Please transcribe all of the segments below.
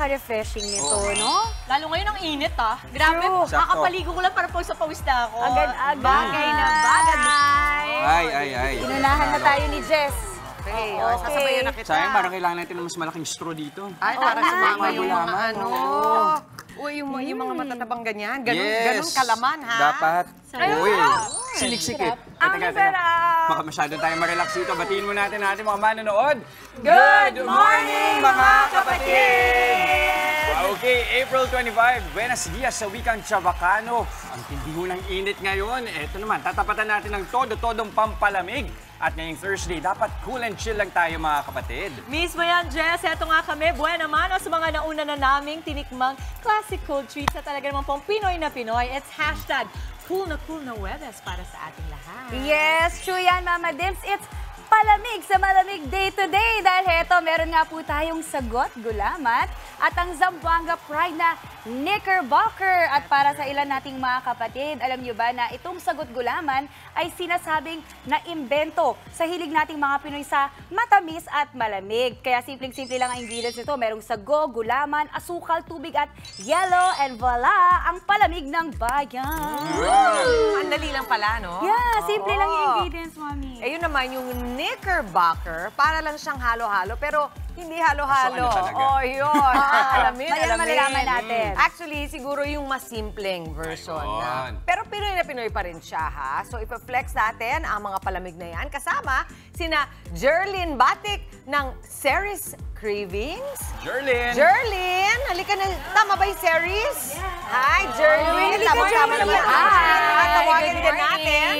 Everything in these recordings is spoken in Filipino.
napaka-refreshing nito, no? Lalo ngayon ang init, ah. Grabe, True. kakapaligo ko lang para pawis na pawis na ako. Agad-agad. Bagay na bagay. Ay. Inunahan na tayo ni Jess. Okay, sasabayan na kita. Sayang, parang kailangan natin ng mas malaking straw dito. Ay, para sa mga yung mga Gulaman, ano. Uy, yung mga matatabang ganyan. Ganun kalaman, ha? Dapat. Uy, sinik-sikip. Ang sarap! Baka masyado tayo ma-relax dito. Batiin mo natin mga manonood. Good morning, mga kapatid! Okay, April 25, Buenos Dias sa wikang Chavacano. Ang tindi ho ng init ngayon. Eto naman, tatapatan natin ng todo-todong pampalamig. At ngayong Thursday, dapat cool and chill lang tayo mga kapatid. Mismo yan, Jess. Eto nga kami, buena mano sa mga nauna na naming tinikmang classical treats na talaga naman pong Pinoy na Pinoy. It's hashtag cool na Webes para sa ating lahat. Yes, true yan, Mama Dims. It's palamig sa malamig day to day. Dahil heto, meron nga po tayong sagot, gulamat, at ang Zamboanga Pride na Knickerbocker. At para sa ilan nating mga kapatid, alam nyo ba na itong sagot gulaman ay sinasabing na-imbento sa hilig nating mga Pinoy sa matamis at malamig. Kaya simpleng-simple lang ang ingredients nito. Merong sago, gulaman, asukal, tubig at yellow, and voila, ang palamig ng bayan. Ang dali lang pala, no? Yeah, simple lang yung ingredients, Mami. Ayun naman, yung Knickerbocker, para lang siyang halo-halo, pero hindi halo-halo. So, ano talaga? Oh, yun. Alamin. Malalaman natin. Actually, siguro yung mas simpleng version. Na. Pero Pinoy na Pinoy pa rin siya, ha? So, ipa-flex natin ang mga palamig na yan. Kasama sina Jerlyn Batik ng Ceres Cravings. Jerlyn, halika na. Tama ba yung Ceres? Hi, Jerlyn. Tama naman. Hi. Tawagin din natin.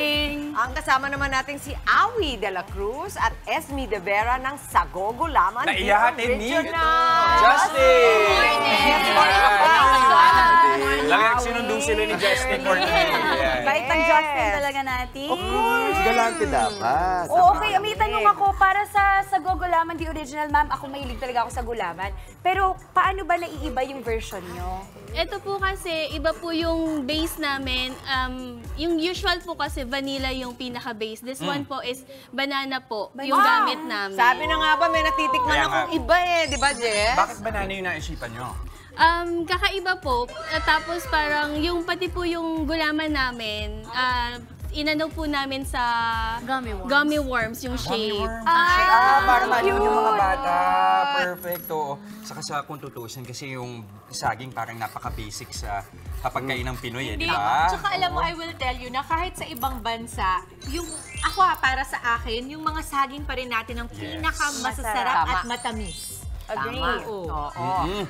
Ang kasama naman natin si Awi de la Cruz at Esme de Vera ng Sago Gulaman. Naiyahatin ni Justin! Lagyan sinundong sila ni Justin for today. Bait ng Justin talaga natin. Of course, galante dapat. Oo, okay, amitan mo ako para sa Sago Gulaman, the original, ma'am. Ako mahilig talaga ako sa gulaman. Pero paano ba naiiba yung version nyo? Ito po kasi, iba po yung base namin. Yung usual po kasi, vanilla yung pinaka-base. This one po is banana po, yung gamit namin. Sabi na nga ba, may natitikman Kaya akong iba eh. Di ba, Jess? Bakit banana yung naisipan nyo? Kakaiba po. Tapos parang yung pati po yung gulaman namin, inano po namin sa gummy worms yung shape. Para maliwan yung mga bata. Perfect. Oo. Saka sa kung tutusin kasi yung saging parang napaka-basic sa kapag kain ng Pinoy, di ba? Tsaka alam mo, I will tell you na kahit sa ibang bansa, yung ako para sa akin, yung mga saging pa rin natin ang pinakamasasarap at matamis. Agree. Oo.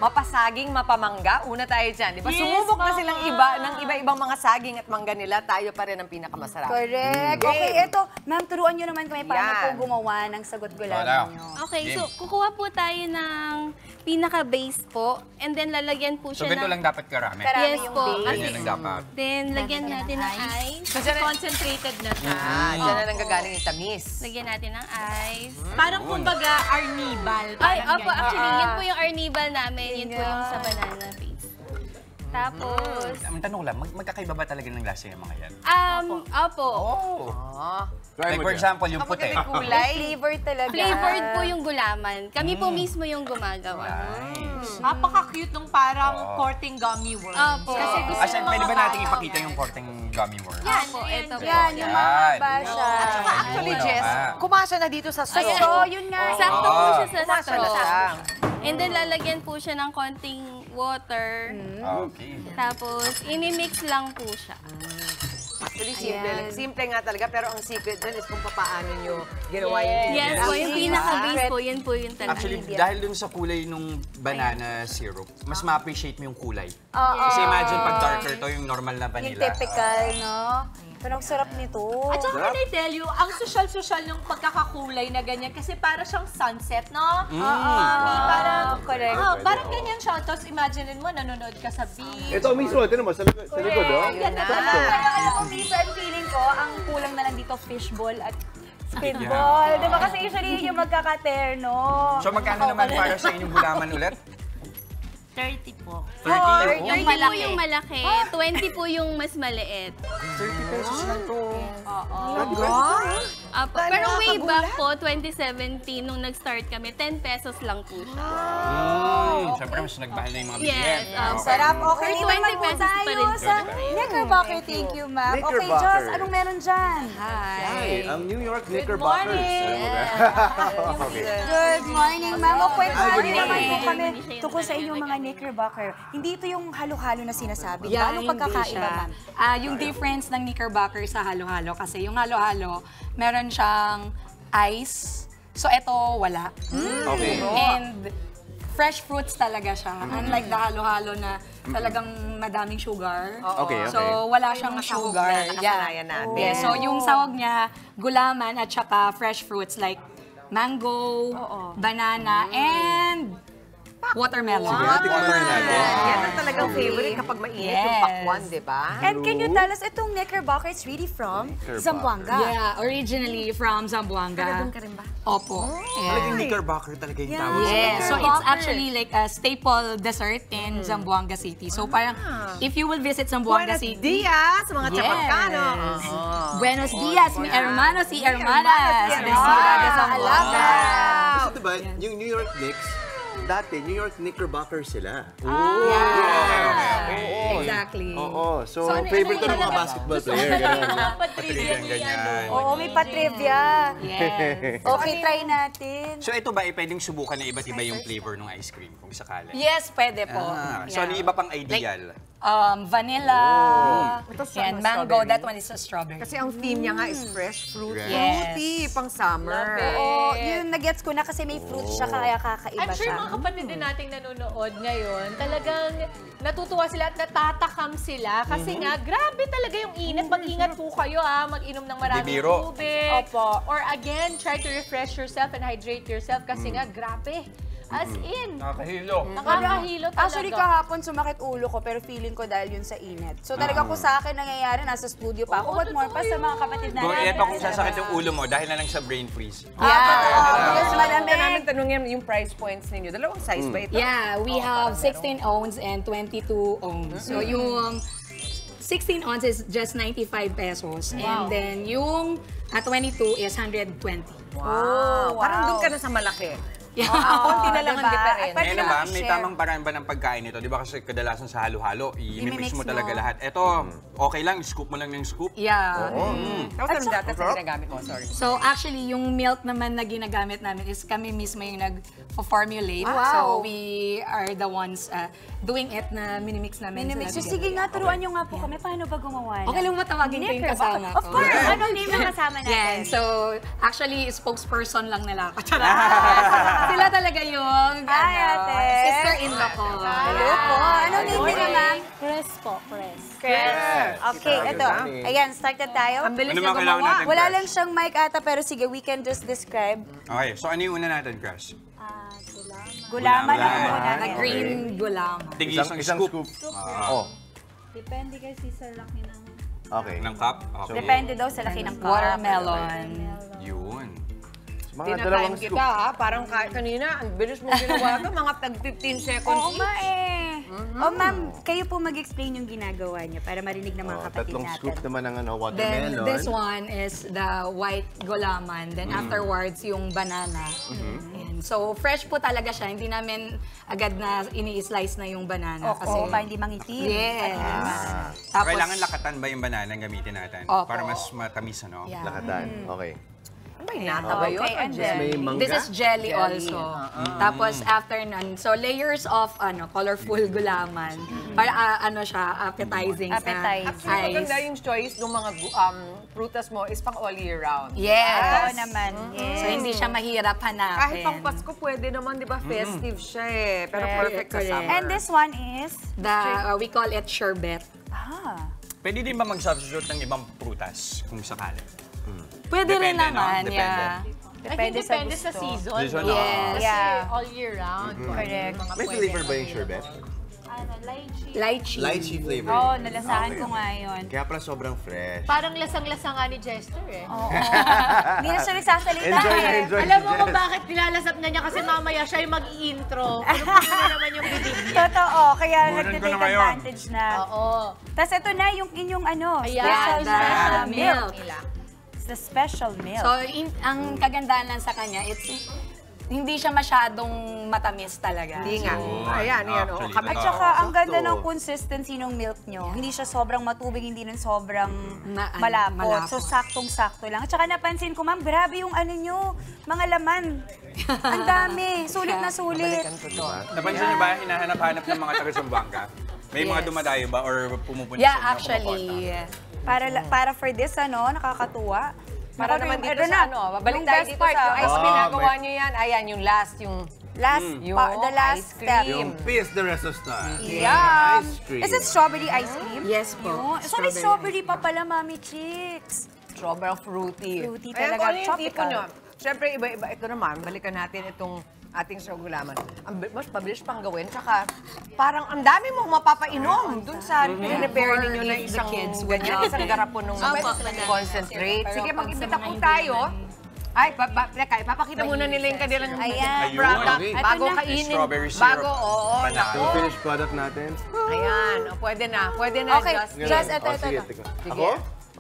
Mapasaging, mapamangga. Una tayo dyan, di ba? Yes, Sumubok na mama. silang ng iba-ibang mga saging at mangga nila. Tayo pa rin ang pinakamasarap. Correct. Okay, eto, ma'am, turuan nyo naman kami paano Yan. po gumawa ng sagot gulaman nyo. Okay, so kukuha po tayo ng pinaka-base po. And then lalagyan po So, siya ganito lang dapat karami. Karami Yes yung po. base. Ganyan lang dapat. Then lagyan natin ng ice. Kasi concentrated na siya. Diyan na lang gagaling yung tamis. Lagyan natin ng ice. Parang kumbaga arnibal. Ay, parang opo, ganyan. actually, yun po yung arnibal namin. Yun po yung sa banana base. Tapos, Ang tanong lang, magkakaiba ba talaga ng lasa yung mga yan? opo. Oh. Like for example, yung Kapag puti. may kulay. Flavor talaga. Flavored po yung gulaman. Kami po mismo yung gumagawa. Nice. Napaka-cute nung parang courting gummy worms. Opo. Kasi gusto As in, ng mga pwede ba natin bata. ipakita yung korteng gummy worm? Yan po, ito po. Yan, yung mahaba siya. Actually, Oo Jess, nga. kumasya na dito sa straw. So, yun nga. Sakto po siya sa Kumasya na siya. straw. And then lalagyan po siya ng konting water. Okay. Tapos, inimix lang po siya. Actually, simple nga talaga. Pero ang secret dyan is kung paano nyo ginawa yung Yes po, yung pinaka-base po, yun po yung talaga. Actually, dahil dun sa kulay nung banana syrup, mas ma-appreciate mo yung kulay. Kasi imagine pag darker to, yung normal na Yung vanilla. typical, no? Pero ang sarap nito. At saka can I tell you, ang social-social yung pagkakakulay na ganyan kasi para siyang sunset, no? Parang, correct. parang ganyan siya. Tapos imagine mo, nanonood ka sa beach. Ito mismo, ito naman, sa likod, oh. Yan na. Pero alam mo, minsan feeling ko, ang kulang na lang dito fishball at speedball. Di ba? Kasi usually yun yung magkakaterno. So magkano naman para sa inyong gulaman ulit? 30 po. 30? Yung po yung malaki, 20 po yung mas maliit. 30 pesos lang to. Oo. Pero way back po, 2017, nung nag-start kami, 10 pesos lang po siya. Siyempre, mas nagmahal na yung mga Yes. bilihin. Sarap. Okay, For naman 20 po pesos pa tayo rin. sa Knickerbocker. Thank you, ma'am. Okay, Knickerbocker. Joss, anong meron dyan? Hi, ang New York Knickerbockers. Good morning, ma'am. O, kwentuhan good niyo naman po morning. kami tungkol sa inyong mga Knickerbocker. Hindi ito yung halo-halo na sinasabi. Yeah, Anong hindi pagkakaiba, siya. ma'am? Yung difference ng Knickerbocker sa halo-halo, kasi yung halo-halo, meron siyang ice. So, ito wala. Okay. And fresh fruits talaga siya. Unlike the halo-halo na talagang madaming sugar. Okay, okay. So, wala siyang sugar. nakasanayan natin. Yeah, so yung sahog niya, gulaman at saka fresh fruits like mango, banana, and watermelon. Sige, tikman na natin. Yan ang talagang favorite kapag mainit yung Yes. pakwan, di ba? And can you tell us, itong Knickerbocker is really from Zamboanga? Yeah, originally from Zamboanga. Doon ka rin ba? Opo. Yeah. Talagang Knickerbocker talaga yung tawag. Yeah, so it's actually like a staple dessert in Zamboanga City. So parang if you will visit Zamboanga Buenos City, dias, mga Chabacano. Buenos dias, mi hermanos y hermanas de Ciudad de Zamboanga. Kasi diba, yung New York Knicks, dati New York Knickerbocker sila. Exactly. Oo. So, So, ano- favorite ano ko ng mga talaga? basketball player. Ganun. Dapat trivia ni ganyan. Oo, may pa-trivia. Yes. Okay, try natin. So ito ba, pwedeng subukan na iba't iba yung flavor ng ice cream kung sakali? Yes, pwede po. So ano yung iba pang ideal? Vanilla, Ito and sa mango. strawberry. That one is a strawberry. Kasi ang theme niya nga is fresh fruit. Yes. Fruity, pang summer. Oo, yun, nag-gets ko na kasi may fruits siya, kaya kakaiba I'm sure siya. mga kapatid din nating nanonood ngayon, talagang natutuwa sila at natatakam sila kasi nga, grabe talaga yung init. Mag-ingat po kayo mag-inom ng maraming Bibiro. tubig. Opo. Or again, try to refresh yourself and hydrate yourself kasi nga, grabe. As in, Nakakahilo. nakakahilo talaga. Actually, kahapon sumakit ulo ko, pero feeling ko dahil yun sa init. So talaga kung sa akin nangyayari, nasa studio pa ako. What more pa sa mga kapatid Kung natin. ito kung sasakit yung ulo mo dahil na lang sa brain freeze. Because Namin malamig. tanongin yung price points ninyo. Dalawang size ba ito? Yeah, we have 16 ounce and 22 ounce. So yung 16 ounce is just 95 pesos. And then yung 22 is 120. Wow. Parang doon ka na sa malaki. Yeah. Konti na lang ang diba? difference. Pwede Ngayon naman naman, may i-share. tamang paraan ba ng pagkain ito? Di ba kasi kadalasan sa halo-halo, i-mix I-mix mo talaga mo. lahat. Ito, okay lang, scoop mo lang ng scoop. Yeah. Tapos anong dati sa ginagamit mo? Sorry. So actually, yung milk naman na ginagamit namin is kami mismo yung nag-formulate. Wow. So we are the ones doing it na minimix namin. Minimix. So Sinabi- sige nga, turuan nyo nga po kami. Paano ba gumawa na? Okay lang matawagin ko yung kasama ko. Of course! Anong name ng kasama natin? Yan. So, actually, spokesperson lang nila ako. Sila talaga yung Hi, ate. sister-in-law ko. Hello po. Anong name nila, ma'am? Press po, press. Okay, ito. Ayan, started tayo. Ang bilis Ano niya ba kailangan gumawa. natin? Wala lang siyang mic ata, pero sige, we can just describe. Okay, so ano yung una natin, Crush? Gulaman ang Gulaman. muna. Na green gulam. Tig Isang scoop. Oh, Depende kasi sa laki ng... okay. Ng cup? Okay. Depende daw sa laki ng cup. Watermelon. Yun. Mga dalawang Tinatime scoop. kita parang kanina, ang bilis mo ginawa ito, mga tag 15 seconds Oo nga eh. Oh, ma'am, kayo po mag-explain yung ginagawa niyo para marinig ng mga kapatid Tatlong natin. scoop naman ng Then watermelon. this one is the white gulaman. Then afterwards, yung banana. Ayan. So fresh po talaga siya. Hindi namin agad na ini-slice na yung banana. Oo, para hindi mangitim. Yes. So, kailangan lakatan ba yung banana ang gamitin natin? Opo. Para mas matamis, ano? Yeah. Lakatan. Okay. may nata ba yun? Okay, and then, May mangga. This is jelly also. Tapos after nun, so layers of colorful gulaman. Para ano siya, appetizing Appetizing. sa eyes. Maganda yung choice ng mga prutas mo is pang all year round. Oo Yes. naman. Yes. So hindi siya mahirap hanapin. Kahit pang Pasko, pwede naman, di ba? Festive siya eh. Pero perfect sa Correct. summer. And this one is? We call it sherbet. Pwede din ba mag-substitute ng ibang prutas kung sakali? Pwede rin Depende, no? naman, Depende. yeah. Depende sa gusto. season. Season, no? Yes. Kasi Yeah. all year round. Correct. May flavor ba yung sherbet? Ano, lychee. Lychee. Lychee flavor. Oo, nalasahan ko nga yun. Kaya pala sobrang fresh. Parang lasang-lasa nga ni Jester eh. Hindi na siya nagsasalita Enjoy na eh. enjoy. Alam mo kung bakit nilalasap na niya kasi mamaya siya yung mag-i-intro. Puno na naman yung bibig niya. Totoo, kaya Kunin ko nag-take na ngayon. advantage na. Oo. Tapos ito na yung inyong Ayan, special the na milk. milk. nila. the special milk. So, ang kagandahan lang sa kanya, hindi siya masyadong matamis talaga. Hindi nga. Ayan, yan. At saka, ang ganda ng consistency ng milk nyo. Hindi siya sobrang matubig, hindi rin sobrang malapot. So, saktong-sakto lang. At saka napansin ko, ma'am, grabe yung ano nyo, mga laman. Ang dami. Sulit na sulit. Napansin niyo ba, hinahanap-hanap ng mga taga-Zamboanga? May mga dumadayo ba or pumupunta Yeah, sa inyo? actually. Para for this, nakakatuwa. Para naman dito sa babalik tayo dito sa ice cream. Nagawa nyo yan. Ayan, yung last, the last ice step. Yung piece the rest of star. Yeah. Ice cream. Is it strawberry ice cream? Yes po. So, may strawberry pa pala, Mami Chicks. sobrang fruity. Fruity Ayan, talaga, kung ano yung tipo tropical. nyo. Siyempre, iba-iba. Ito naman, balikan natin itong ating gulaman. Mas mabilis pang gawin. Tsaka, parang ang dami mong mapapainom dun sa pinipare ninyo na isang ganyan, isang garapon ng concentrate. Sige, mag-imbita po tayo. Ay, papakita muna nila yung kanilang product bago kainin. Strawberry syrup. Yung finished product natin. Ayan, pwede na. Pwede na, Okay, just ito. Ako?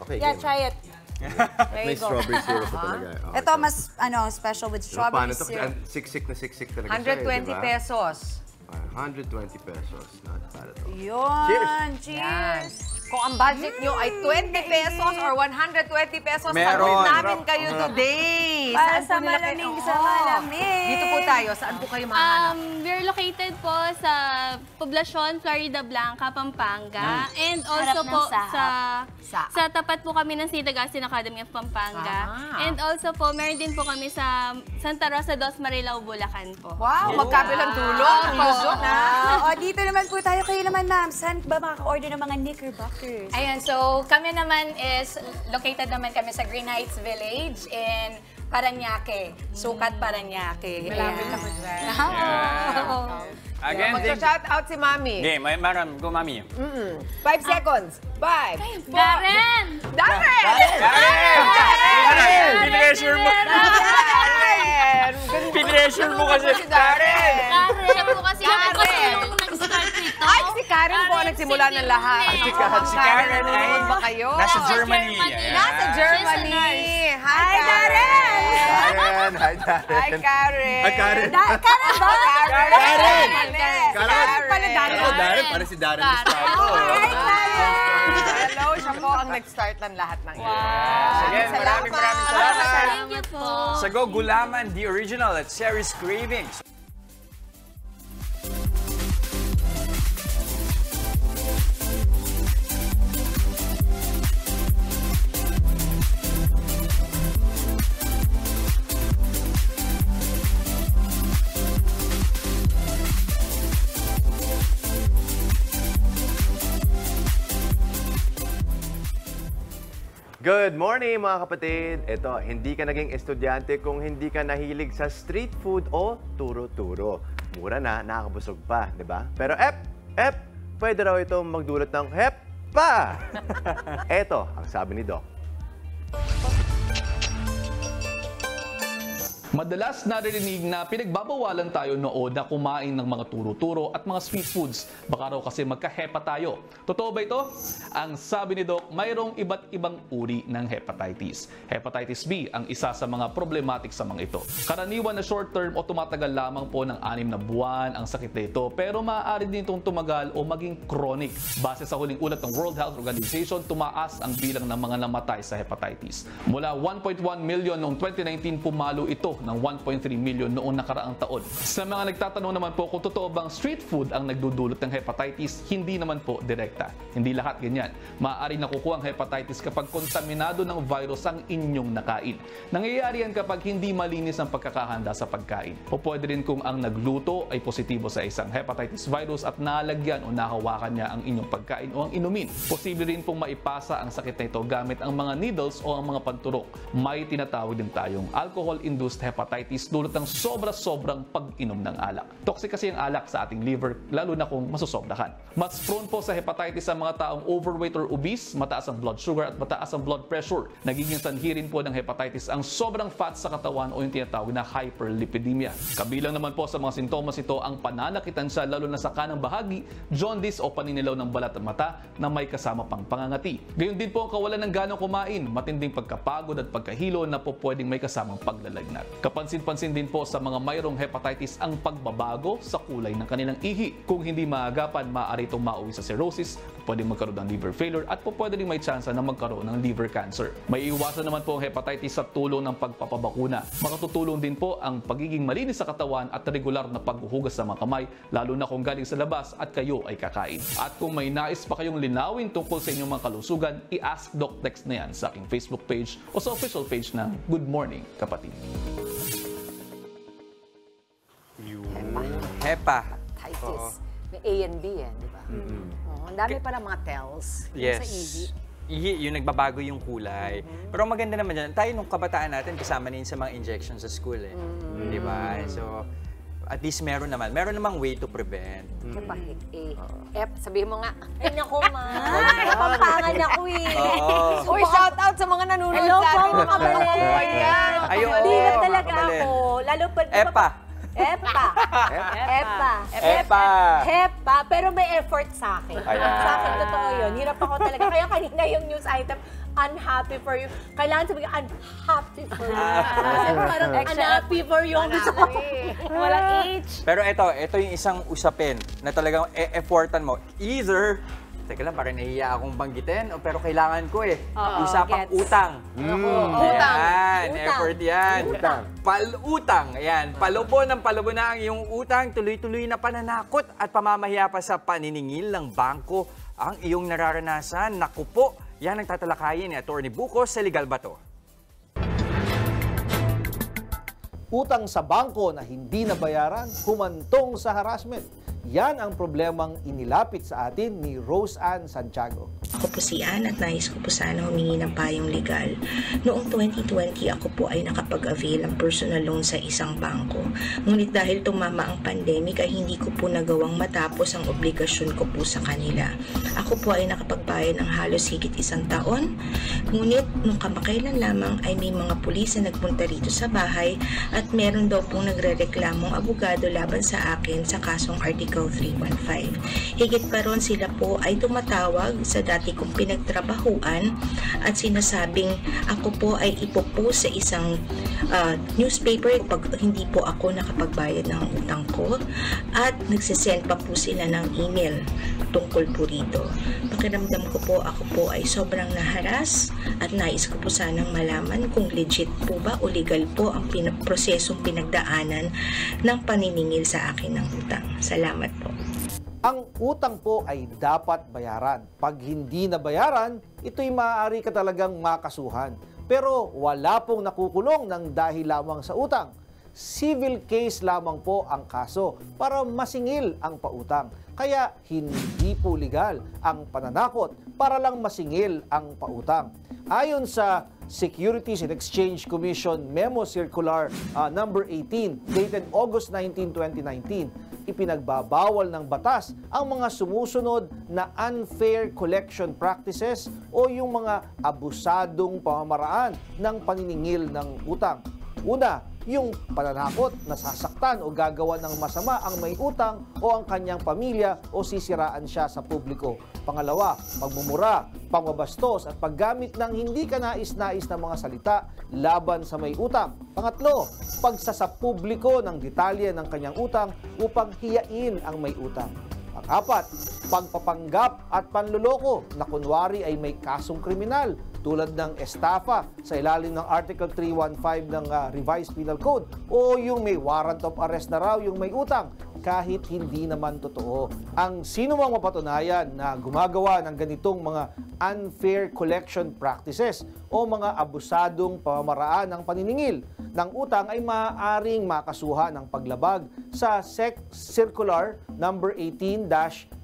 Okay, Yeah, game. try it. May strawberry syrup pa talaga. Oh, Ito, mas special with strawberry paano to? syrup. Siksik na siksik talaga 120 siya, pesos. 120 pesos. Not bad at all. Yun, Yan. cheers. Kung ang budget nyo ay 20 pesos or 120 pesos, Meron. sagot namin kayo today. Para Saan sa po nila kayo- malamig, sa Oo. malamig. Dito po tayo. Saan po kayo mahanap? We're located po sa Poblacion, Florida Blanca, Pampanga. And also Harap ng po Sahap. sa tapat po kami ng St. Augustine Academy of Pampanga. And also po, meron din po kami sa Santa Rosa dos Marilao, Bulacan po. Wow, magkabilang dulo. Ang Luzon, ha? Dito naman po tayo. Kayo naman, ma'am. Saan ba makaka-order ng mga Knickerbockers? Ayan, so kami naman is, located naman kami sa Green Heights Village in Parañaque. Sukat Parañaque. Malapit ako dyan. Again, Mag-shout out si Mami. game. Go, Mami. 5 seconds. 5. Darren! Darren! Pinressure mo. Pinressure mo kasi. Darren! Siya po kasi yung nag-start nito. Ay, si Karen po nagsimula ng lahat. Si Karen ay nanonood ba kayo? nasa Germany. Nasa Germany. Hi, Karen! Karen! Hi, Karen! Hi, Karen! Hi, Karen! Karen ba? Karen! Karen pala, Darren. Ako, Darren. Para si Darren Estrado. Hello, siya po ang nag-start ng lahat ng ito. Sige, maraming salamat. Thank you po. Sa Go Gulaman, the original at Sherry's Cravings. Good morning mga kapatid! Ito, hindi ka naging estudyante kung hindi ka nahilig sa street food o turo-turo. Mura na, nakakabusog pa, di ba? Pero pwede raw itong magdulot ng pa! Ito ang sabi ni Doc. Madalas naririnig na pinagbabawalan tayo noon na kumain ng mga turo-turo at mga street foods. Baka raw kasi magka-hepa tayo. Totoo ba ito? Ang sabi ni Doc, mayroong iba't ibang uri ng hepatitis. Hepatitis B ang isa sa mga problematic sa mga ito. Karaniwan na short-term o tumatagal lamang po ng 6 na buwan ang sakit na ito, pero maaari din itong tumagal o maging chronic. Base sa huling ulat ng World Health Organization, tumaas ang bilang ng mga namatay sa hepatitis. Mula 1.1 million noong 2019, pumalo ito ng 1.3 million noong nakaraang taon. Sa mga nagtatanong naman po kung totoo bang street food ang nagdudulot ng hepatitis, hindi naman po direkta. Hindi lahat ganyan. Maaari nakukuha ang hepatitis kapag kontaminado ng virus ang inyong nakain. Nangyayari yan kapag hindi malinis ang pagkakahanda sa pagkain. O pwede rin kung ang nagluto ay positibo sa isang hepatitis virus at nalagyan o nahawakan niya ang inyong pagkain o ang inumin. Posible rin pong maipasa ang sakit na ito gamit ang mga needles o ang mga panturok. May tinatawag din tayong alcohol-induced hepatitis dulot ng sobrang pag-inom ng alak. Toxic kasi ang alak sa ating liver, lalo na kung masosobrahan. Mas prone po sa hepatitis ang mga taong overweight or obese, mataas ang blood sugar at mataas ang blood pressure. Nagiging sanhi rin po ng hepatitis ang sobrang fat sa katawan o yung tinatawag na hyperlipidemia. Kabilang naman po sa mga sintomas ito ang pananakitan siya lalo na sa kanang bahagi, jaundice o paninilaw ng balat at mata na may kasama pang pangangati. Gayon din po ang kawalan ng ganang kumain, matinding pagkapagod at pagkahilo na po pwedeng may kasamang paglalagnat. Kapansin-pansin din po sa mga mayroong hepatitis ang pagbabago sa kulay ng kanilang ihi. Kung hindi maagapan, maaari itong mauwi sa cirrhosis, pwedeng magkaroon ng liver failure at po pwede rin may tsansa na magkaroon ng liver cancer. May iwasan naman po ang hepatitis sa tulong ng pagpapabakuna. Makatutulong din po ang pagiging malinis sa katawan at regular na paghuhugas sa mga kamay, lalo na kung galing sa labas at kayo ay kakain. At kung may nais pa kayong linawin tungkol sa inyong mga kalusugan, i-ask Doc Text na yan sa aking Facebook page o sa official page ng Good Morning Kapatid. Hepa. Hepatitis. May A and B yan, di ba? Ang dami pa ng mga tells. Yes. Sa ihi. Ihi, yung nagbabago yung kulay. Pero maganda naman dyan, tayo nung kabataan natin, kasama din sa mga injections sa school eh. Di ba? So, at least meron namang way to prevent. Bakit F, sabihin mo nga. Ay, naku, ma. Pampangan ako eh. Oo. Uy, shout out sa mga nanonood Hello sa po, atin. mga kabalik. Ayan. Ayun. Hirap talaga kabalik. ako. Lalo pa... Epa. Epa. Epa. Epa. Hepa. Pero may effort sa akin. Ayan. Sa akin, totoo yun. Hirap ako talaga. Kaya kanina yung news item, unhappy for you. Kailangan sabihin, unhappy for you. Parang unhappy for you. Ang gusto ko. Walang H. Pero ito yung isang usapin na talagang e-effortan mo. Either, teka lang, parang nahiya akong banggitin, pero kailangan ko eh. Usapang gets. utang. Utang. Ayan, Utang. effort yan. Utang. Palutang. Ayan, palubo na ang iyong utang, tuloy-tuloy na pananakot at pamamahiya pa sa paniningil ng bangko ang iyong nararanasan. Naku po, yan ang tatalakayin ni Atty. Bucos sa Legal Bato. Utang sa bangko na hindi nabayaran, humantong sa harassment. Yan ang problemang inilapit sa atin ni Rose Ann Santiago. Ako po si Ann at nais ko po sana humingi ng payong legal. Noong 2020, ako po ay nakapag-avail ng personal loan sa isang bangko. Ngunit dahil tumama ang pandemic ay hindi ko po nagawang matapos ang obligasyon ko po sa kanila. Ako po ay nakapagbayad ng halos higit 1 taon. Ngunit nung kamakailan lamang ay may mga pulis na nagpunta rito sa bahay at meron daw pong nagrereklamong abogado laban sa akin sa kasong Article 315. Higit pa ron, sila po ay tumatawag sa dati kong pinagtrabahuan at sinasabing ako po ay ipopost sa isang newspaper pag hindi po ako nakapagbayad ng utang ko at nagsisend pa po sila ng email tungkol po rito. Pakiramdam ko po, ako po ay sobrang naharas at nais ko po sanang malaman kung legit po ba o legal po ang prosesong pinagdaanan ng paniningil sa akin ng utang. Salamat po. Ang utang po ay dapat bayaran. Pag hindi nabayaran, ito'y maaari ka talagang makasuhan. Pero wala pong nakukulong ng dahil lamang sa utang. Civil case lamang po ang kaso para masingil ang pautang. Kaya hindi po legal ang pananakot para lang masingil ang pautang. Ayon sa Securities and Exchange Commission Memo Circular number 18 dated August 19, 2019, ipinagbabawal ng batas ang mga sumusunod na unfair collection practices o yung mga abusadong pamamaraan ng paniningil ng utang. Una, yung pananakot, nasasaktan o gagawa ng masama ang may utang o ang kanyang pamilya o sisiraan siya sa publiko. Pangalawa, pagmumura, pangwabastos at paggamit ng hindi kanais-nais na mga salita laban sa may utang. Pangatlo, pagsasapubliko ng detalye ng kanyang utang upang hiyain ang may utang. Pang-apat, pagpapanggap at panluloko na kunwari ay may kasong kriminal tulad ng estafa sa ilalim ng Article 315 ng Revised Penal Code o yung may warrant of arrest na raw yung may utang kahit hindi naman totoo. Ang sino mang mapatunayan na gumagawa ng ganitong mga unfair collection practices o mga abusadong pamamaraan ng paniningil ng utang ay maaaring makasuhan ng paglabag sa Circular number 18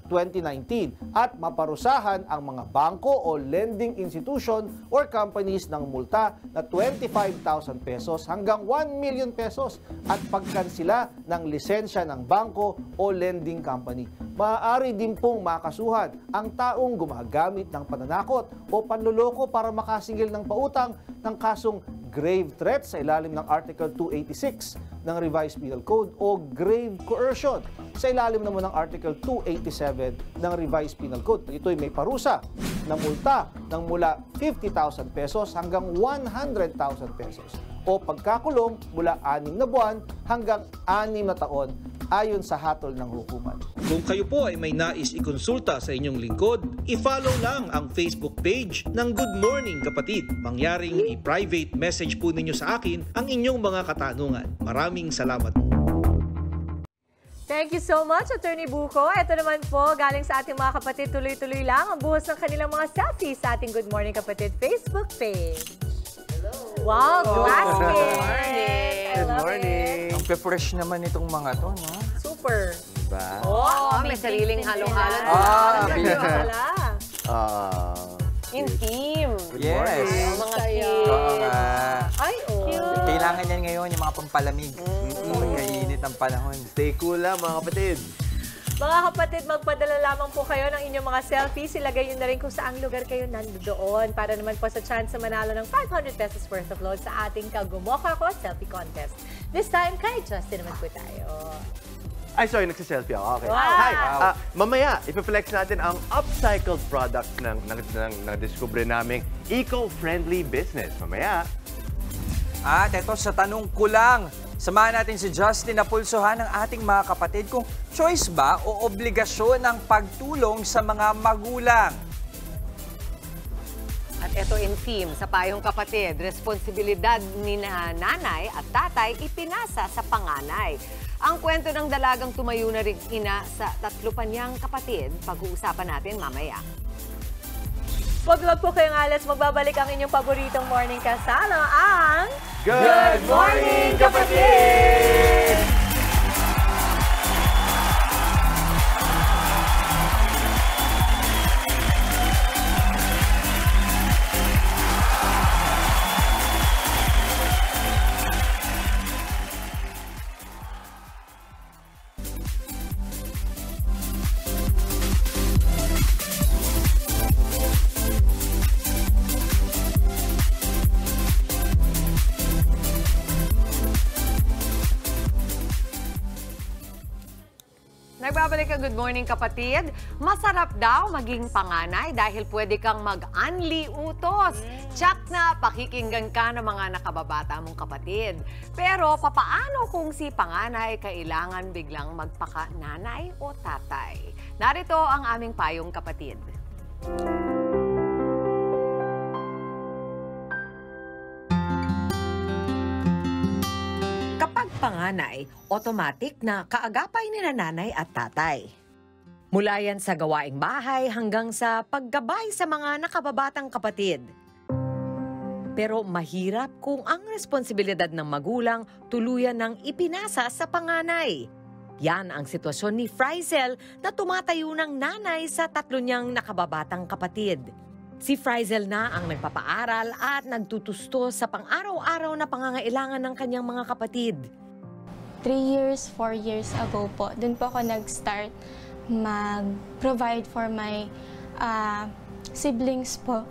2019 at maparusahan ang mga bangko o lending institution or companies ng multa na 25,000 pesos hanggang 1 million pesos at pagkansila ng lisensya ng bangko o lending company. Maaari din pong makasuhan ang taong gumagamit ng pananakot o panloloko para makasingil ng pautang ng kasong grave threat sa ilalim ng Article 286 ng Revised Penal Code o grave coercion sa ilalim naman ng Article 287 ng Revised Penal Code. Ito'y may parusa na multa ng mula 50,000 pesos hanggang 100,000 pesos o pagkakulong mula 6 na buwan hanggang 6 na taon ayon sa hatol ng hukuman. Kung kayo po ay may nais ikonsulta sa inyong lingkod, i-follow lang ang Facebook page ng Good Morning Kapatid. Mangyaring i-private message po ninyo sa akin ang inyong mga katanungan. Maraming salamat po. Thank you so much, Attorney Buko. Ito naman po, galing sa ating mga kapatid, tuloy-tuloy lang ang buhos ng kanilang mga selfies sa ating Good Morning Kapatid Facebook page. Wow, glass skin! Good morning! Ang fresh naman itong mga to, no? Super! Diba? May sariling halo-halo. Intim. Yes! Mga cute. Oo nga. Ay, Kailangan yan ngayon, yung mga pampalamig. Magkainit ang panahon. Stay cool lang mga kapatid. Mga kapatid, magpadala lamang po kayo ng inyong mga selfies. Ilagay nyo na rin kung saang lugar kayo nandoon para naman po sa chance sa manalo ng 500 pesos worth of load sa ating Kagumoka Ko Selfie Contest. This time, kay Justin naman po tayo. Ay, sorry, nagsiselfie ako. Okay. Wow. Hi! Mamaya, ipiflex natin ang upcycled product ng na-discover naming eco-friendly business. Mamaya. At eto, sa tanong ko lang, samahan natin si Justin na pulsuhan ng ating mga kapatid kung choice ba o obligasyon ang pagtulong sa mga magulang. At ito in theme, sa payong kapatid, responsibilidad ni nanay at tatay ipinasa sa panganay. Ang kwento ng dalagang tumayo na ring ina sa 3 pa niyang kapatid, pag-uusapan natin mamaya. Wag po kayong alas, magbabalik ang inyong paboritong morning kasama, ang Good Morning Kapatid! Nagbabalik ang Good Morning Kapatid. Masarap daw maging panganay dahil pwede kang mag-unli utos. Tsak na pakikinggan ka ng mga nakababata mong kapatid. Pero papaano kung si panganay kailangan biglang magpaka-nanay o tatay? Narito ang aming payong kapatid. Kapag panganay, automatic na kaagapay ni nanay at tatay. Mula yan sa gawaing bahay hanggang sa paggabay sa mga nakababatang kapatid. Pero mahirap kung ang responsibilidad ng magulang tuluyan ng ipinasa sa panganay. Yan ang sitwasyon ni Frizel na tumatayo ng nanay sa 3 niyang nakababatang kapatid. Si Frizel na ang nagpapaaral at nagtutusto sa pang-araw-araw na pangangailangan ng kanyang mga kapatid. 3 years, 4 years ago po, dun po ako nag-start mag-provide for my siblings po.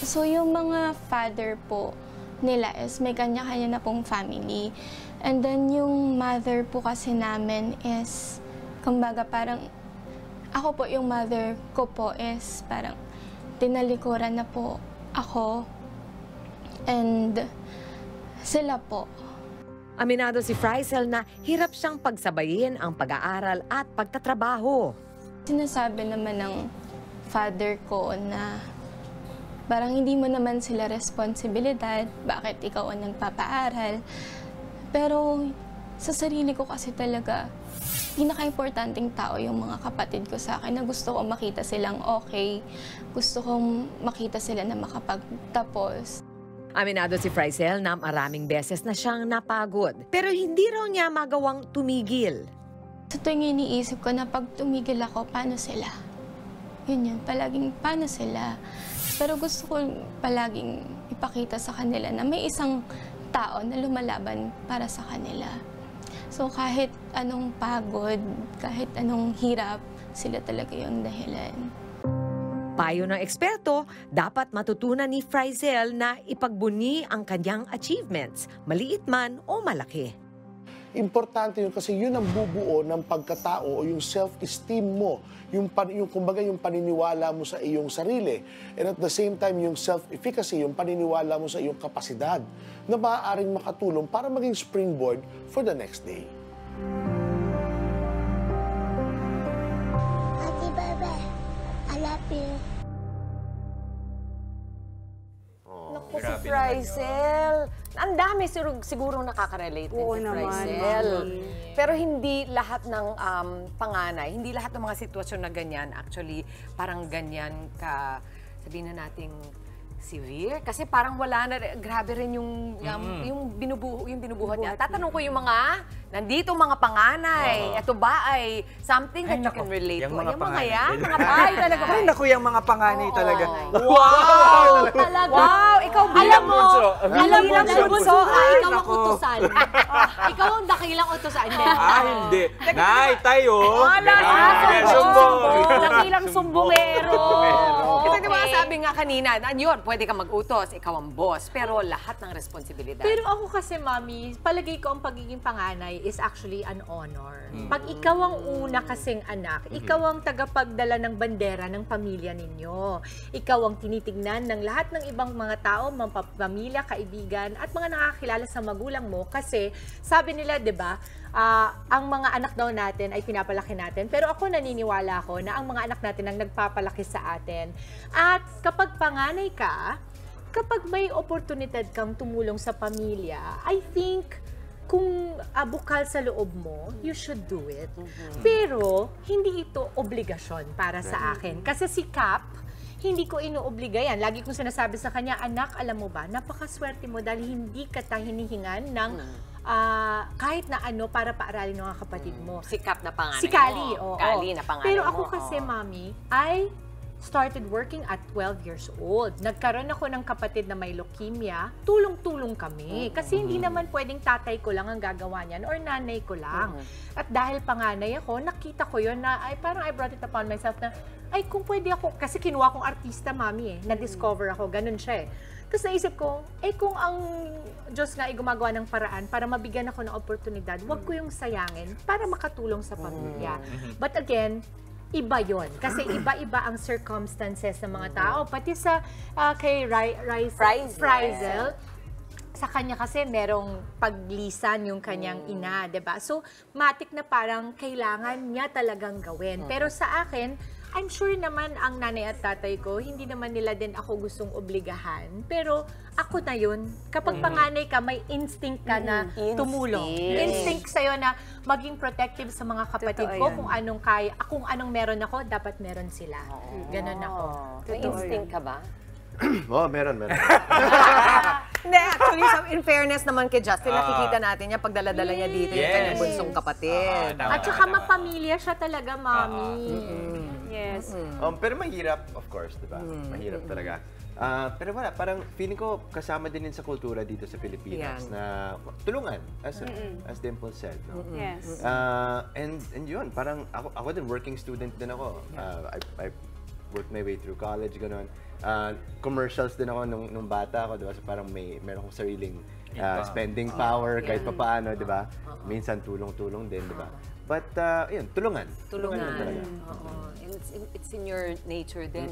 So yung mga father po nila is may kanya-kanya na pong family. And then yung mother po kasi namin is, kumbaga parang, ako po yung mother ko po is parang, tinalikuran na po ako and sila po. Aminado si Frizel na hirap siyang pagsabayin ang pag-aaral at pagtatrabaho. Sinasabi naman ng father ko na parang hindi mo naman sila responsibilidad, bakit ikaw ang nagpapaaral. Pero sa sarili ko kasi talaga, pinaka-importanting tao yung mga kapatid ko sa akin na gusto kong makita silang okay, gusto kong makita sila na makapagtapos. Aminado si Frizel na maraming beses na siyang napagod, pero hindi raw niya magawang tumigil. Sa tuwing iniisip ko na pag tumigil ako, paano sila? Yun, palaging paano sila. Pero gusto ko palaging ipakita sa kanila na may isang tao na lumalaban para sa kanila. So kahit anong pagod, kahit anong hirap, sila talaga yung dahilan. Payo ng eksperto, dapat matutunan ni Frizel na ipagbuni ang kanyang achievements, maliit man o malaki. Importante yun kasi yun ang bubuo ng pagkatao o yung self-esteem mo, kumbaga yung paniniwala mo sa iyong sarili. And at the same time, yung self-efficacy, yung paniniwala mo sa iyong kapasidad na maaaring makatulong para maging springboard for the next day. Ate Bebe, I love you. Naku, si Frizel. Ang dami siguro nakaka-relate din si Frizel. Pero hindi lahat ng panganay, hindi lahat ng mga sitwasyon na ganyan, actually, parang ganyan ka, sabihin na nating severe. Kasi parang wala na, grabe rin yung binubuhat niya. Tatanong ko yung mga, nandito mga panganay. Ito ba ay something that you can relate to? Yung mga panganay. Mga panganay talaga. Ay, naku, yung mga panganay talaga. Wow! Talaga? Wow! Ikaw bilang bunso. Alam mo, bunso, ikaw ang utusan. Ikaw ang dakilang utusan. Hindi. Nay, tayo. Sumbong. Dakilang sumbongero. Kasi di ba sabi nga kanina, yun, pwede ka mag-utos, ikaw ang boss, pero lahat ng responsibilidad. Pero ako kasi, Mami, palagay ko ang pagiging panganay is actually an honor. Pag ikaw ang una kasing anak, ikaw ang tagapagdala ng bandera ng pamilya ninyo. Ikaw ang tinitignan ng lahat ng ibang mga tao, mga pamilya, kaibigan, at mga nakakilala sa magulang mo. Kasi sabi nila, di ba, ang mga anak daw natin ay pinapalaki natin. Pero ako naniniwala ako na ang mga anak natin ang nagpapalaki sa atin. At kapag panganay ka, kapag may oportunidad kang tumulong sa pamilya, I think kung bukal sa loob mo, you should do it. Pero hindi ito obligasyon para sa akin. Kasi si Cap, hindi ko inuobliga yan. Lagi kong sinasabi sa kanya, anak, alam mo ba, napakaswerte mo dahil hindi ka hinihingan ng kahit na ano para paaralin ng mga kapatid mo. Si Cap na panganay si Kali, mo. oo. Kali na panganay Pero mo. ako kasi, Mami, I started working at 12 years old. Nagkaroon ako ng kapatid na may leukemia. Tulong-tulong kami. Kasi hindi naman pwedeng tatay ko lang ang gagawa niyan or nanay ko lang. At dahil panganay ako, nakita ko yun na, parang I brought it upon myself na, ay kung pwede ako, kasi kinuha kong artista, Mami na-discover ako, ganun siya Tapos naisip ko, kung ang Diyos nga ay gumagawa ng paraan para mabigyan ako ng oportunidad, wag ko yung sayangin para makatulong sa pamilya. But again, iba yon kasi iba-iba ang circumstances ng mga tao. Pati sa kay Frizel, sa kanya kasi merong paglisan yung kanyang ina, 'di ba? So, matik na parang kailangan niya talagang gawin. Pero sa akin, I'm sure naman ang nanay at tatay ko, hindi naman nila din ako gustong obligahan. Pero ako na yun. Kapag panganay ka, may instinct ka na tumulong. Instinct sa'yo na maging protective sa mga kapatid ko. Kung anong kaya, kung anong meron ako, dapat meron sila. Ganon ako. May instinct ka ba? Oo, meron. Hindi, actually, in fairness naman kay Justin, nakikita natin niya pag dala-dala niya dito yung kanyang bunsong kapatid. At saka mapamilya siya talaga, Mami. Yes. Pero mahirap, of course, di ba? Mahirap talaga. Pero wala, parang feeling ko kasama din sa kultura dito sa Pilipinas na tulungan, as Dimple said. No? Yes. And yun, parang ako din, working student din ako. I worked my way through college, gano'n. Commercials din ako nung bata ako, di ba? So parang meron akong sariling spending power kahit pa paano, di ba? Minsan tulong-tulong din, di ba? But, yun, tulungan. Tulungan talaga. It's in your nature din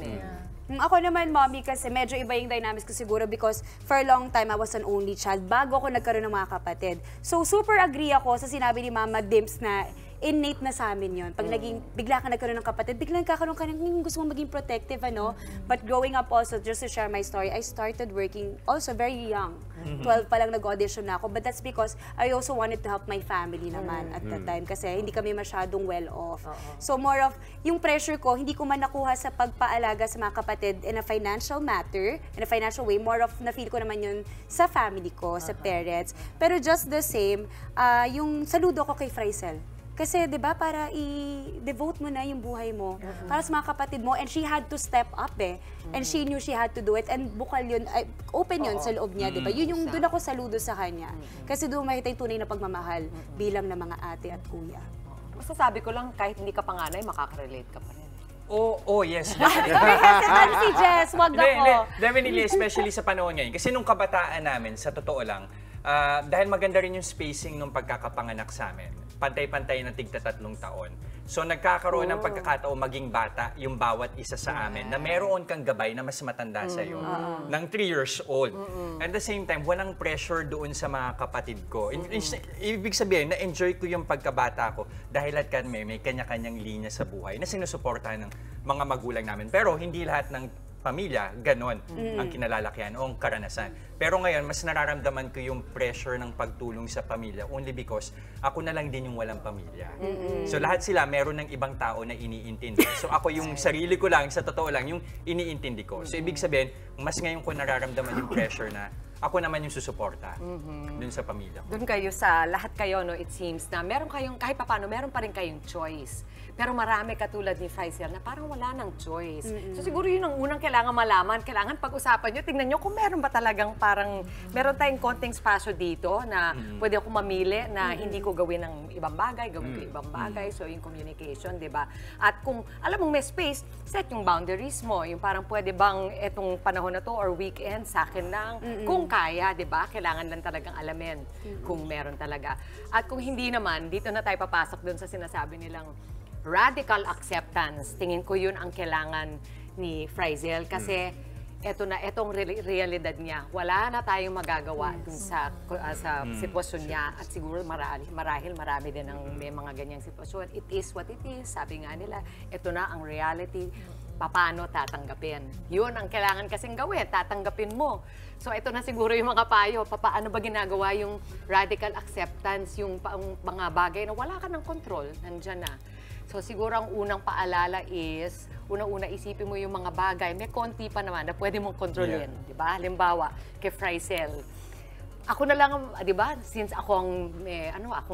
Ako naman, Mommy, kasi medyo iba yung dynamics ko siguro because for a long time, I was an only child bago ako nagkaroon ng mga kapatid. So, super agree ako sa sinabi ni Mama Dims na innate na sa amin yun. Pag bigla ka nagkaroon ng kapatid, biglang kakaroon ka ng gusto mong maging protective, ano? But growing up also, just to share my story, I started working also very young. 12 pa lang nag-audition na ako. But that's because I also wanted to help my family naman at that time kasi hindi kami masyadong well-off. So more of, yung pressure ko, hindi ko man nakuha sa pagpaalaga sa mga kapatid in a financial matter, in a financial way. More of, na-feel ko naman yun sa family ko, sa parents. Pero just the same, yung saludo ko kay Frizel. Kasi, di ba, para i-devote mo na yung buhay mo para sa mga kapatid mo. And she had to step up And she knew she had to do it. And bukal yun, open yun sa loob niya, di ba? Yun yung doon ako saludo sa kanya. Kasi doon makita yung tunay na pagmamahal bilang ng mga ate at kuya. Masasabi ko lang, kahit hindi ka panganay, makaka-relate ka pa rin. Oh, yes. Si Jess, wag ako. Definitely, especially sa panahon ngayon. Kasi nung kabataan namin, sa totoo lang, dahil maganda rin yung spacing nung pagkakapanganak sa amin, pantay-pantay ng tig-3 taon. So nagkakaroon ng pagkakataon maging bata yung bawat isa sa amin na meron kang gabay na mas matanda sa'yo ng 3 years old. At the same time, walang pressure doon sa mga kapatid ko. Ibig sabihin, na-enjoy ko yung pagkabata ko dahil at kami may kanya-kanyang linya sa buhay na sinusuportahan ng mga magulang namin. Pero hindi lahat ng pamilya, ganon ang kinalalakihan o ang karanasan. Pero ngayon, mas nararamdaman ko yung pressure ng pagtulong sa pamilya only because ako na lang din yung walang pamilya. So lahat sila meron ng ibang tao na iniintindi. So ako yung sarili ko lang, sa totoo lang, yung iniintindi ko. So ibig sabihin, mas ngayon ko nararamdaman yung pressure na ako naman yung susuporta dun sa pamilya ko. Dun kayo sa lahat kayo, no, it seems na meron kayong, kahit paano, meron pa rin kayong choice. Pero marami katulad ni Fraziel na parang wala nang choice. So siguro yun ang unang kailangan malaman. Kailangan pag-usapan nyo, tingnan nyo kung meron ba talagang parang, meron tayong konting spasyo dito na pwede ako mamili na hindi ko gawin ng ibang bagay, gawin ko ibang bagay. So yung communication, di ba? At kung alam mong may space, set yung boundaries mo. Yung parang pwede bang etong panahon na to or weekend sa akin lang. Kung kaya, di ba? Kailangan lang talagang alamin kung meron talaga. At kung hindi naman, dito na tayo papasok dun sa sinasabi nilang radical acceptance. Tingin ko yun ang kailangan ni Fraziel kasi etong realidad niya. Wala na tayong magagawa dun sa sitwasyon niya at siguro marahil marami din ang may mga ganyang sitwasyon. It is what it is. Sabi nga nila, ito na ang reality. Paano tatanggapin? Yun ang kailangan kasing gawin. Tatanggapin mo. So ito na siguro yung mga payo. Paano ba ginagawa yung radical acceptance, yung mga bagay na wala ka ng control, nandyan na. So siguro ang unang paalala is, unang-una isipin mo yung mga bagay, may konti pa naman na pwede mong kontrolin, di ba? Halimbawa, kay Fraziel, ako na lang, di ba, since akong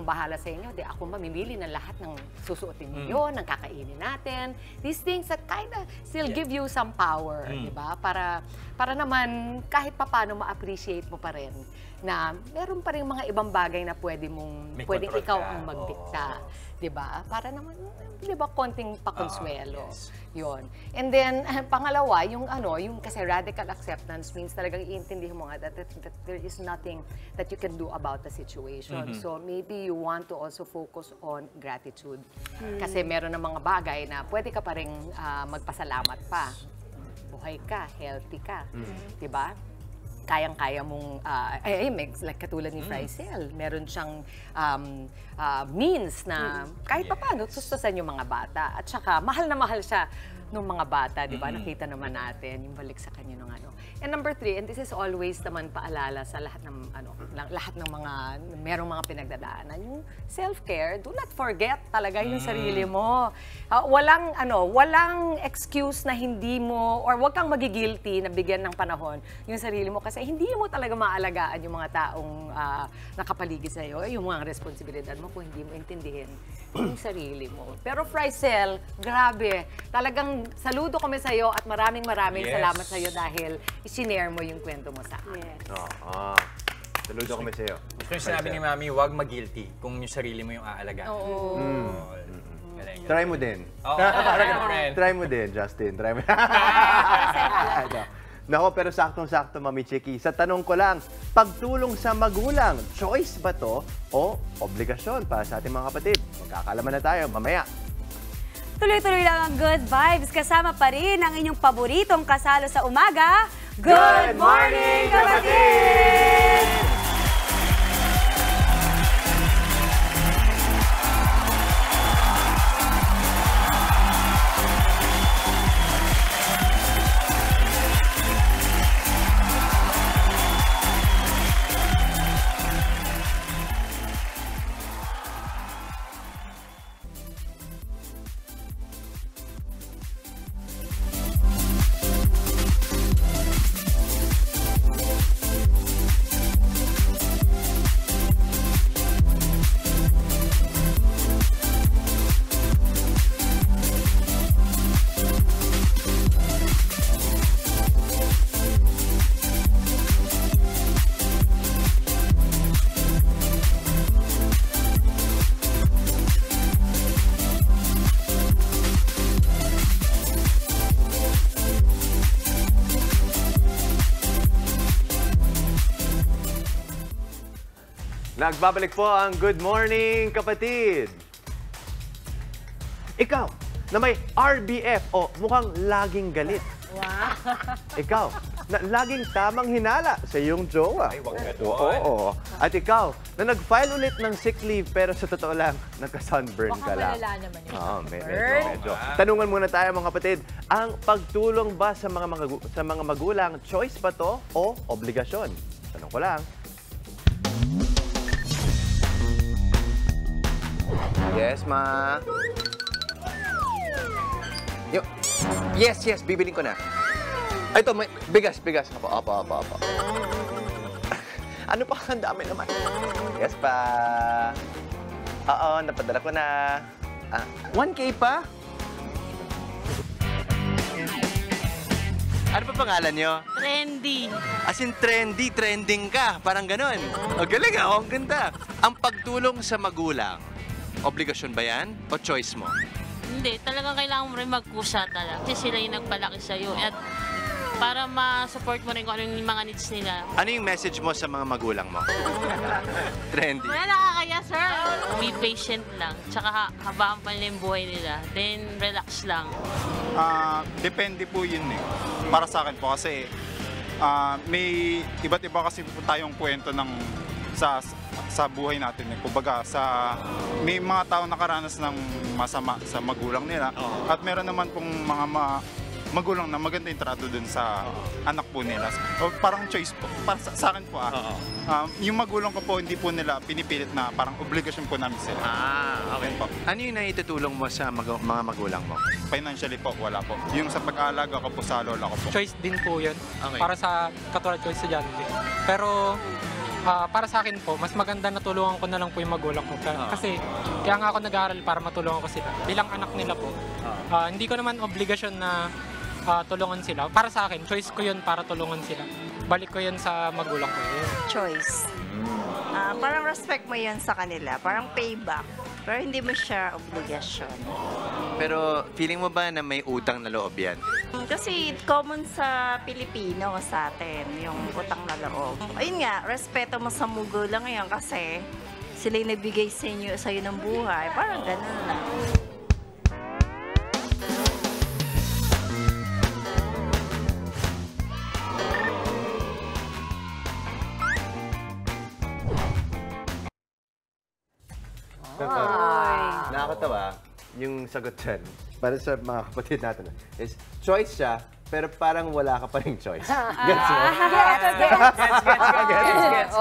bahala sa inyo, ako mamimili ng lahat ng susuotin niyo, ng kakainin natin. These things that kind of still give you some power, di ba? Para naman kahit papaano ma-appreciate mo pa rin na meron pa rin mga ibang bagay na pwedeng ikaw ang magdikta. Diba? Para naman, diba, konting pakonsuelo. Yun. And then, pangalawa, yung kasi radical acceptance means talagang iintindihin mo nga that there is nothing that you can do about the situation. So, maybe you want to also focus on gratitude. Kasi meron ng mga bagay na pwede ka pa rin magpasalamat pa. Buhay ka, healthy ka. Diba? Kayang-kaya mong, like katulad ni Fraziel, meron siyang means na kahit pa paano, tustusan yung mga bata. At saka, mahal na mahal siya ng mga bata, di ba? Nakita naman natin yung balik sa kanya ng ano. And number 3, and this is always naman paalala sa lahat ng mga, merong mga pinagdadaanan, yung self-care, do not forget talaga yung sarili mo. Walang excuse na hindi mo, or wag kang magigilty na bigyan ng panahon yung sarili mo kasi hindi mo talaga maalagaan yung mga taong nakapaligid sa iyo, yung mga responsibilidad mo kung hindi mo intindihin yung sarili mo. Pero Fraziel, grabe, talagang saludo kami sa iyo at maraming salamat sa iyo dahil i-share mo yung kwento mo sa akin. Saludo kami sa iyo. Gusto yung sinabi ni Mami, huwag mag-guilty kung yung sarili mo yung aalagaan. Try mo din. Try mo din, Justin. Try mo. Nako, pero saktong-sakto, Mami Chiki. Sa tanong ko lang, pagtulong sa magulang, choice ba to o obligasyon para sa ating mga kapatid? Magkakalaman na tayo mamaya. Tuloy-tuloy lang ang good vibes. Kasama pa rin ang inyong paboritong kasalo sa umaga. Good morning, kapatid! Nagbabalik po ang Good Morning Kapatid. Ikaw, na may RBF o mukhang laging galit. Wow. Ikaw, na laging tamang hinala sa iyong jowa. Ay, wag ganon. Oo. At ikaw, na nag-file ulit ng sick leave pero sa totoo lang, nagka-sunburn ka lang. Baka malala naman yun. Oo, medyo. Tanungan muna tayo mga kapatid, ang pagtulong ba sa mga magulang, choice ba to o obligasyon? Tanong ko lang. Yes, ma. Yes, bibiling ko na. Ay, ito, may bigas. Opo. Ano pa? Ang dami naman. Yes pa. Oo, napadala ko na. 1K pa? Ano pa pangalan nyo? Trendy. As in trendy, trending ka. Parang ganun. O, galing ah. Ang ganda. Ang pagtulong sa magulang, obligasyon ba yan? O choice mo? Hindi, talagang kailangan mo rin magkusa talaga. Kasi sila yung nagpalaki sa'yo. At para ma-support mo rin kung ano yung mga needs nila. Ano yung message mo sa mga magulang mo? Trendy. Wala nakakaya, sir. Be patient lang. Tsaka habaan pa nila yung buhay nila. Then, relax lang. Depende po yun eh. Para sa akin po kasi may iba't iba kasi po tayong kwento ng sa buhay natin eh. Kumbaga, may mga tao nakaranas ng masama sa magulang nila at meron naman pong mga magulang na maganda yung trato dun sa anak po nila. O, parang choice po. Para sa akin po yung magulang ko po, hindi po nila pinipilit na parang obligasyon po namin sila. Okay po. Ano yung naitutulong mo sa mga magulang mo? Financially po, wala po. Yung sa pag-aalaga ko po sa lola ko po. Choice din po yun. Okay. Para sa katulad ko estudyante. Pero para sa akin po, mas maganda na tulungan ko na lang po yung magulang ko. Kasi kaya nga ako nag-aaral para matulungan ko sila. Bilang anak nila po. Hindi ko naman obligasyon na tulungan sila. Para sa akin, choice ko yun para tulungan sila. Balik ko yun sa magulang ko. Choice. Parang respect mo yun sa kanila. Parang payback. Pero hindi mo siya obligasyon. Pero feeling mo ba na may utang na loob yan? Kasi common sa Pilipino, sa atin, yung utang na loob. Ayun nga, respeto mo sa magulang ngayon kasi sila yung nabigay sa'yo ng buhay. Parang ganun lang. Nakakatawa, yung sagot dyan, para sa mga kapatid natin, is choice siya, pero parang wala ka pa rin choice. Gets mo? Gets.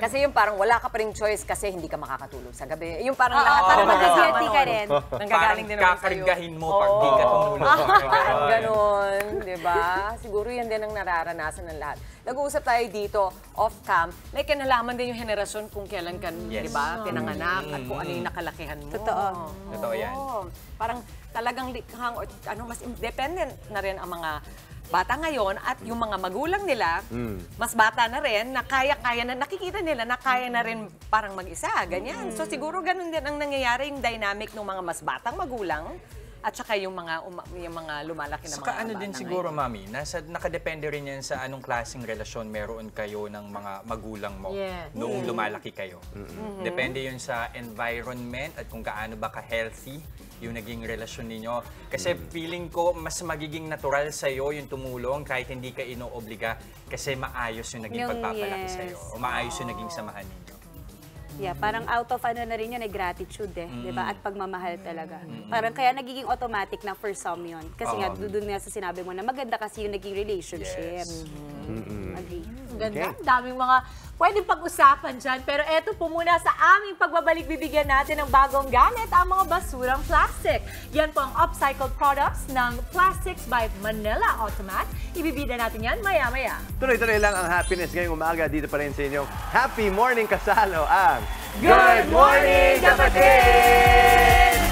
Kasi yung parang wala ka pa rin choice kasi hindi ka makakatulog sa gabi. Yung parang lahat parang mag-guilty ka rin. Nanggagaling din naman sa'yo. Kakargahin mo pag di ka tumulog. Parang ganon, di ba? Siguro yan din ang nararanasan ng lahat. Nag-uusap tayo dito, off-cam, may kinalaman din yung henerasyon kung kailan ka, di ba, pinanganak at kung ano yung nakalakihan mo. Totoo yan. Parang talagang likhang, mas independent na rin ang mga bata ngayon at yung mga magulang nila, mas bata na rin, na kaya-kaya na, nakikita nila na kaya na rin parang mag-isa, ganyan. So siguro ganun din ang nangyayari yung dynamic ng mga mas batang magulang at saka yung mga lumalaki na mga Saka ano bata din ngayon. siguro, Mami, nakadepende rin yan sa anong klaseng relasyon meron kayo ng mga magulang mo noong lumalaki kayo. Depende yun sa environment at kung gaano ba ka-healthy yung naging relasyon ninyo. Kasi feeling ko, mas magiging natural sa'yo yung tumulong kahit hindi ka inoobliga kasi maayos yung naging pagpapalaki sa'yo o maayos yung naging samahan ninyo. Yeah, parang out of ano na rin yun, gratitude di ba? At pagmamahal talaga. Parang kaya nagiging automatic na for some yun. Kasi nga, doon nga sa sinabi mo na maganda kasi yung naging relationship. Agree. Ganda. Daming mga pwedeng pag-usapan dyan. Pero eto po muna sa aming pagbabalik, bibigyan natin ng bagong gamit ang mga basurang plastic. Yan po ang upcycled products ng Plastics by Manila Automat. Ibibida natin yan maya-maya. Tuloy-tuloy lang ang happiness ngayong umaga dito pa rin sa inyong Happy Morning kasalo ang Good Morning, Kapatid!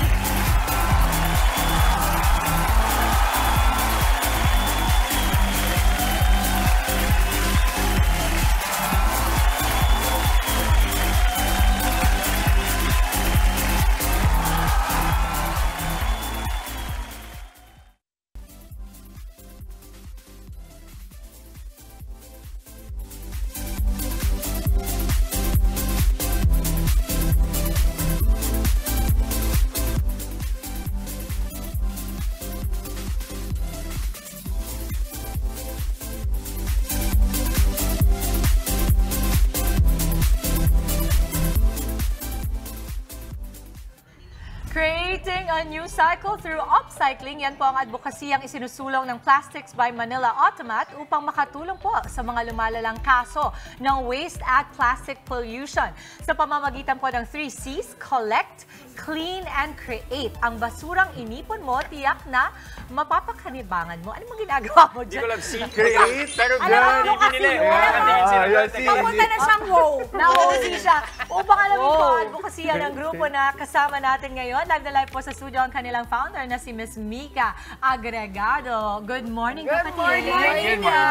a new cycle through upcycling. Yan po ang advokasiyang isinusulong ng Plastics by Manila Automat upang makatulong po sa mga lumalalang kaso ng waste at plastic pollution. Sa pamamagitan po ng 3 C's, collect, clean, and create. Ang basurang inipon mo, tiyak na mapapakanibangan mo. Ano mo ginagawa mo dyan? Hindi ko lang see, create, pero Alam mo ganun kasi nila. papunta na siyang wow. Nauusi siya. Upang alamin po ang advokasya ng grupo na kasama natin ngayon. Live na live po sa studio ang kanilang founder na si Miss Mika Agregado. Good morning, kapatid. Good morning, Mika.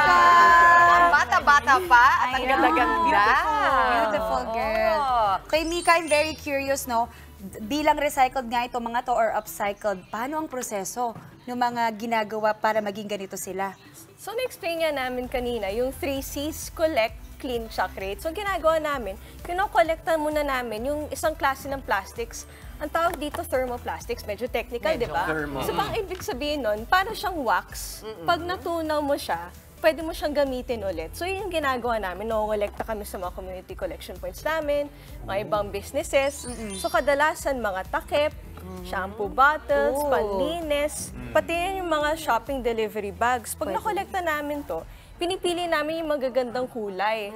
Bata-bata pa at ang ganda-ganda. Beautiful girl. Kay Mika, I'm very curious, no? Bilang recycled nga ito mga to or upcycled, paano ang proseso ng mga ginagawa para maging ganito sila? So, na-explain nga namin kanina, yung 3 C's, collect, clean, tsaka create. So, ginagawa namin, kinokolekta muna namin yung isang klase ng plastics. Ang tawag dito, thermoplastics. Medyo technical, di ba? So, pang ibig sabihin nun, para siyang wax. Pag natunaw mo siya, pwede mo siyang gamitin ulit. So, yun yung ginagawa namin. Nangongolekta kami sa mga community collection points namin, mga ibang businesses. So, kadalasan mga takip, shampoo bottles, panlinis, pati yan yung mga shopping delivery bags. Pag nakolekta namin to, pinipili namin yung magagandang kulay.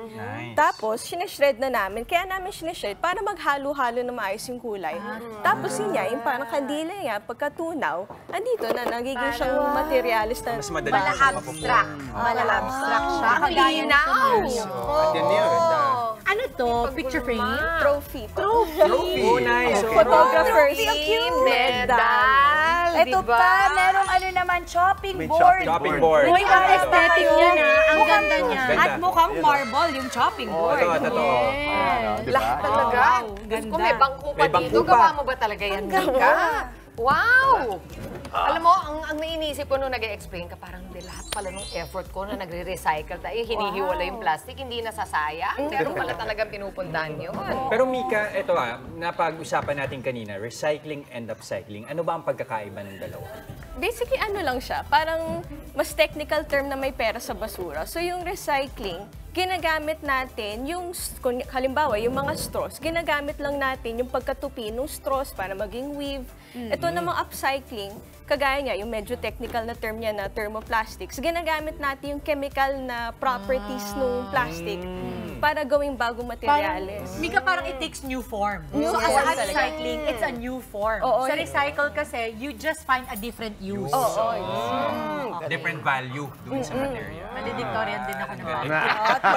Tapos, sinishred na namin. Kaya namin sinishred para maghalo-halo na maayos yung kulay. Tapos yun niya, yung parang kandila niya, pagkatunaw, andito na, nagiging siyang materialist na Mas madali na siya abstract. Abstract siya. Malinaw! Ano to? Picture frame? Trophy. Oh, nice. Photographer. Medal. Ito pa, merong ano naman, chopping board. Chopping board. Uy, ang aesthetic niya na. Ang Mukhang ganda niya. Ganda. At mukhang marble yung chopping board. Totoo. Lahat talaga. Diyos ko, may bangko pa May bangko dito. pa. Gawa mo ba talaga yan? Ganda. Wow! Alam mo, ang nainisip ko nung nag-explain ka, parang lahat pala nung effort ko na nagre-recycle tayo, hinihiwala yung plastic, hindi nasasayang. Meron pala talagang pinupuntahan yun. Pero Mika, ito napag-usapan natin kanina, recycling and upcycling. Ano ba ang pagkakaiba ng dalawa? Basically, ano lang siya, parang mas technical term na may pera sa basura. So, yung recycling, ginagamit natin yung, halimbawa, yung mga straws, ginagamit lang natin yung pagkatupi ng straws para maging weave. Ito namang upcycling, kagaya niya, yung medyo technical na term niya na thermoplastics, ginagamit natin yung chemical na properties ng plastic para gawing bagong materyales. Mika, parang it takes new form. New So, form as talaga. upcycling, it's a new form. Oo, Sa recycle kasi, you just find a different use. Different value dun sa material. Valedictorian din ako ng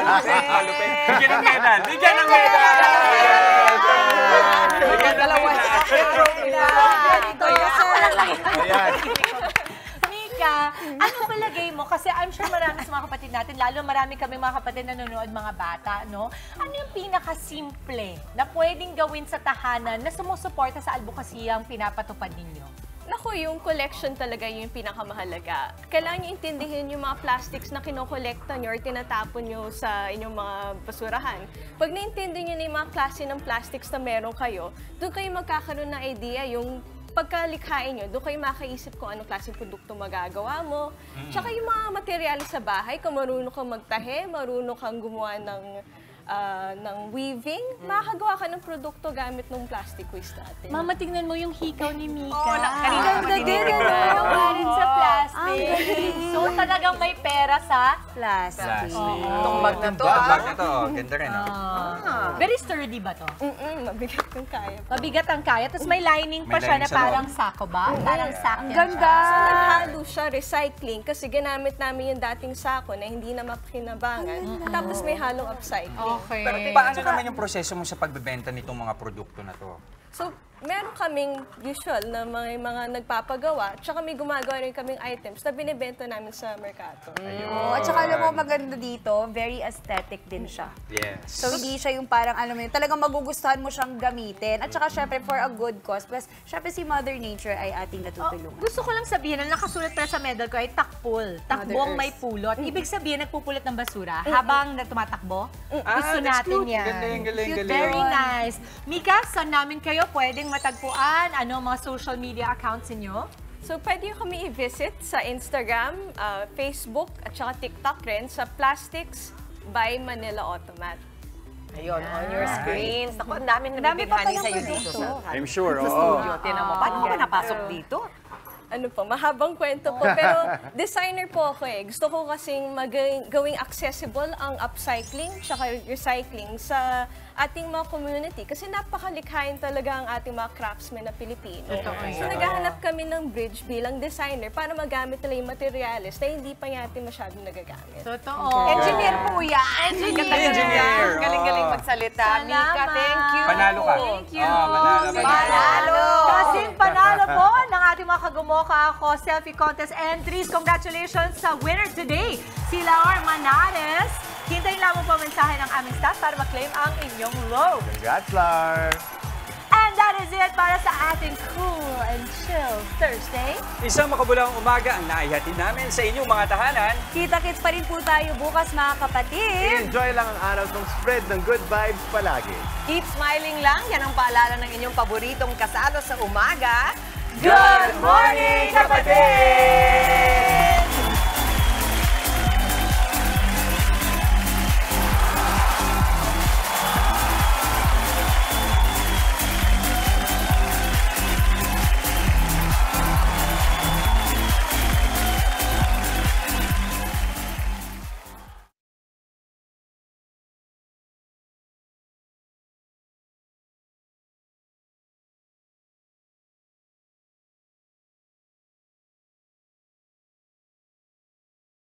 Bigyan ng medal! Bigyan ng medal! Bigyan ng medal! Mika, ano palagay mo? Kasi I'm sure marami sa mga kapatid natin, lalo marami kami mga kapatid na nanonood, mga bata, no? Ano yung pinakasimple na pwedeng gawin sa tahanan na sumusuporta sa advokasiyang pinapatupad ninyo? Naku, yung collection talaga yung pinakamahalaga. Kailangan nyo intindihin yung mga plastics na kinokolekta nyo or tinatapon nyo sa inyong mga basurahan. Pag naintindi nyo na yung mga klase ng plastics na meron kayo, doon kayo magkakaroon ng idea yung pagkalikhain nyo, doon kayo makaisip kung anong klaseng produkto magagawa mo. Tsaka yung mga materyales sa bahay, kung marunong kang magtahe, marunong kang gumawa ng weaving, makakagawa ka ng produkto gamit ng plastic waste natin. Mama, tingnan mo yung hikaw ni Mika. Kanina din, galing sa plastic. So, talagang may pera sa plastic. Itong bag na to, Bag na to, ganda rin. Very sturdy ba to? Mabigat ang kaya. Mabigat ang kaya. Tapos may lining pa May siya na lining sa parang sako ba? Parang sako. Ang ganda! So, naghalo siya, recycling, kasi ginamit namin yung dating sako na hindi na mapakinabangan. Tapos may halong upcycling. Okay. Pero paano naman yung proseso mo sa pagbebenta nitong mga produkto na to? So, meron kaming usual na mga nagpapagawa, tsaka may gumagawa rin kaming items na binibenta namin sa merkato. At saka alam mo, maganda dito, very aesthetic din siya. Yes. So, hindi siya yung parang, alam mo yun, talagang magugustuhan mo siyang gamitin. At saka, syempre, for a good cause. Plus, syempre, si Mother Nature ay ating natutulungan. Gusto ko lang sabihin na nakasulat pala sa medal ko ay takpul. Takbong may pulot. Ibig sabihin, nagpupulot ng basura habang tumatakbo. Gusto natin yan. Galing, galing, Cute, galing. very nice. Mika, saan namin kayo pwedeng matagpuan? Ano mga social media accounts niyo? So, pwede kami i-visit sa Instagram, Facebook, at saka TikTok rin sa Plastics by Manila Automat. Ayun, on your screens. Naku, ang dami na bibighani sa'yo dito sa I'm sure, sa studio. Tinan mo, paano ka napasok dito? Ano po, mahabang kwento po. Pero designer po ako eh. Gusto ko kasing gawing accessible ang upcycling tsaka recycling sa ating mga community. Kasi napakalikhain talaga ang ating mga craftsmen na Pilipino. So naghahanap kami ng bridge bilang designer para magamit nila yung materials na hindi pa natin masyadong nagagamit. Totoo. Engineer po yan. Engineer. Galing-galing magsalita. Mika, thank you. Panalo ka. Thank you. Panalo! Kasing panalo po ng ating mga Kagumoka Ako Selfie Contest entries. Congratulations sa winner today, si Laura Manares. Hintayin lamang po mensahe ng aming staff para ma-claim ang inyong load. Congrats, Lar! And that is it para sa ating Cool and Chill Thursday. Isang makabulang umaga ang naihatid namin sa inyong mga tahanan. Kita-kits pa rin po tayo bukas, mga kapatid. Enjoy lang ang araw kong spread ng good vibes palagi. Keep smiling lang. Yan ang paalala ng inyong paboritong kasalo sa umaga. Good morning, kapatid!